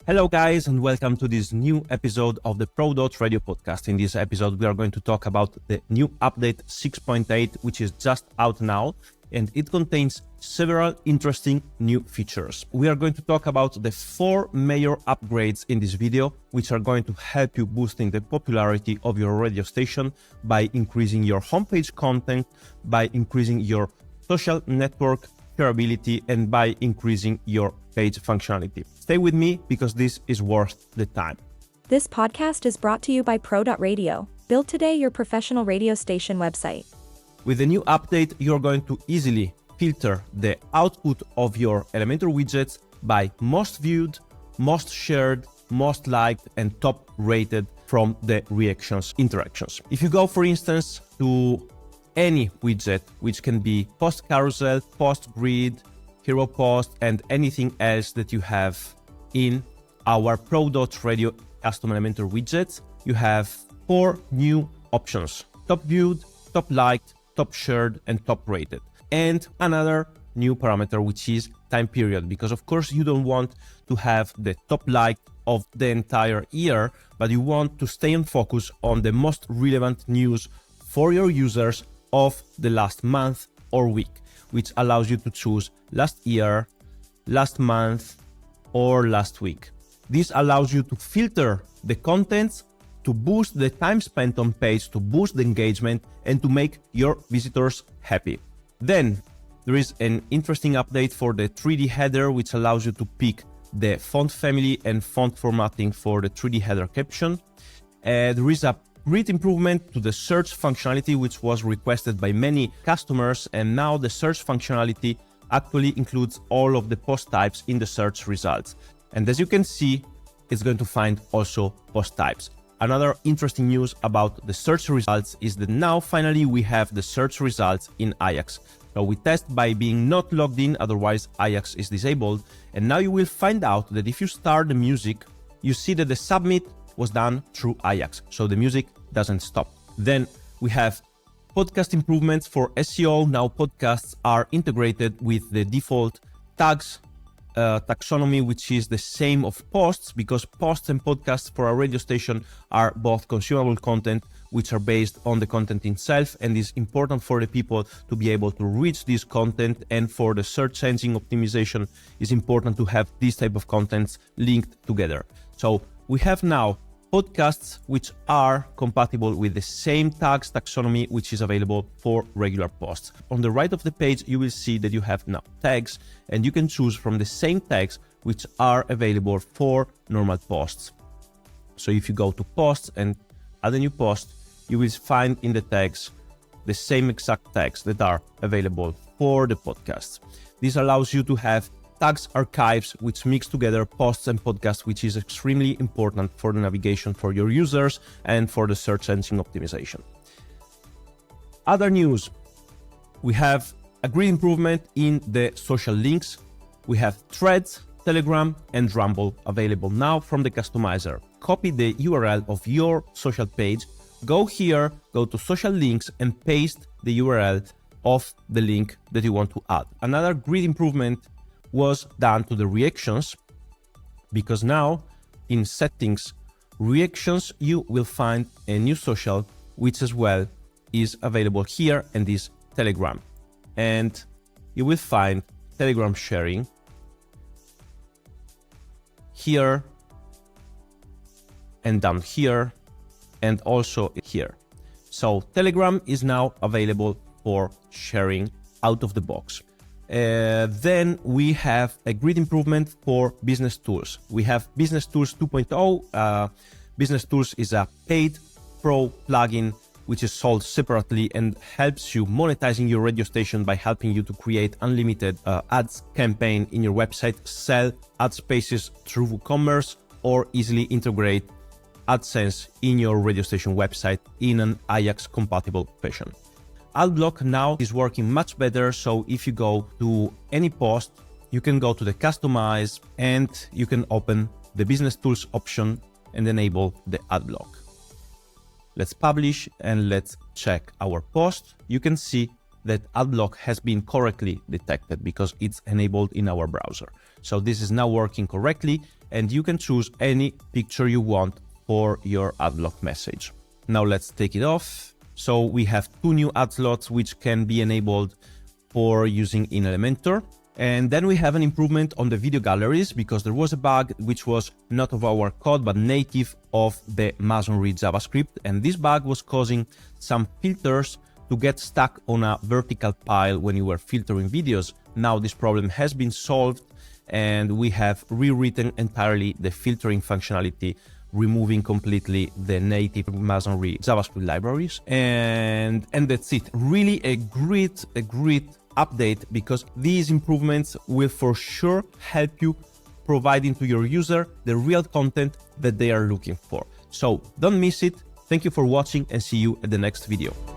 Hello guys and welcome to this new episode of the Pro.Radio podcast. In this episode we are going to talk about the new update 6.8 which is just out now and it contains several interesting new features. We are going to talk about the 4 major upgrades in this video which are going to help you boosting the popularity of your radio station by increasing your homepage content, by increasing your social network shareability and by increasing your page functionality. Stay with me because this is worth the time. This podcast is brought to you by Pro.Radio. Build today your professional radio station website. With the new update, you're going to easily filter the output of your Elementor widgets by most viewed, most shared, most liked, and top rated from the reactions interactions. If you go, for instance, to any widget, which can be post carousel, post grid, hero post, and anything else that you have in our Pro.Radio custom Elementor widgets, you have 4 new options: top viewed, top liked, top shared, and top rated. And another new parameter, which is time period, because of course you don't want to have the top liked of the entire year, but you want to stay and focus on the most relevant news for your users of the last month or week, which allows you to choose last year, last month, or last week. This allows you to filter the contents to boost the time spent on page, to boost the engagement, and to make your visitors happy. Then there is an interesting update for the 3D header, which allows you to pick the font family and font formatting for the 3D header caption. There is a great improvement to the search functionality, which was requested by many customers, and now the search functionality actually includes all of the post types in the search results. And as you can see, it's going to find also post types. Another interesting news about the search results is that now finally we have the search results in Ajax. So we test by being not logged in, otherwise Ajax is disabled. And now you will find out that if you start the music, you see that the submit was done through Ajax, so the music doesn't stop. Then we have podcast improvements for SEO. Now podcasts are integrated with the default tags taxonomy, which is the same of posts, because posts and podcasts for a radio station are both consumable content, which are based on the content itself, and is important for the people to be able to reach this content, and for the search engine optimization is important to have these type of contents linked together. So we have now podcasts which are compatible with the same tags taxonomy which is available for regular posts. On the right of the page, you will see that you have now tags, and you can choose from the same tags which are available for normal posts. So if you go to posts and add a new post, you will find in the tags the same exact tags that are available for the podcasts. This allows you to have tags archives which mix together posts and podcasts, which is extremely important for the navigation for your users and for the search engine optimization. Other news, we have a great improvement in the social links. We have Threads, Telegram, and Rumble available now from the customizer. Copy the URL of your social page, go here, go to social links, and paste the URL of the link that you want to add. Another great improvement was done to the reactions, because now in settings reactions you will find a new social which as well is available here, and is Telegram, and you will find Telegram sharing here and down here and also here. So Telegram is now available for sharing out of the box. Then we have a great improvement for business tools. We have Business Tools 2.0. Business Tools is a paid pro plugin which is sold separately and helps you monetizing your radio station by helping you to create unlimited ads campaign in your website, sell ad spaces through WooCommerce, or easily integrate AdSense in your radio station website in an Ajax compatible fashion. Adblock now is working much better, so if you go to any post, you can go to the customize and you can open the business tools option and enable the adblock. Let's publish and let's check our post. You can see that ad block has been correctly detected because it's enabled in our browser. So this is now working correctly, and you can choose any picture you want for your ad block message. Now let's take it off. So we have 2 new ad slots which can be enabled for using in Elementor. And then we have an improvement on the video galleries because there was a bug which was not of our code but native of the Masonry JavaScript, and this bug was causing some filters to get stuck on a vertical pile when you were filtering videos. Now this problem has been solved, and we have rewritten entirely the filtering functionality, removing completely the native Masonry JavaScript libraries, and that's it. Really a great update, because these improvements will for sure help you providing to your user the real content that they are looking for. So don't miss it. Thank you for watching, and see you at the next video.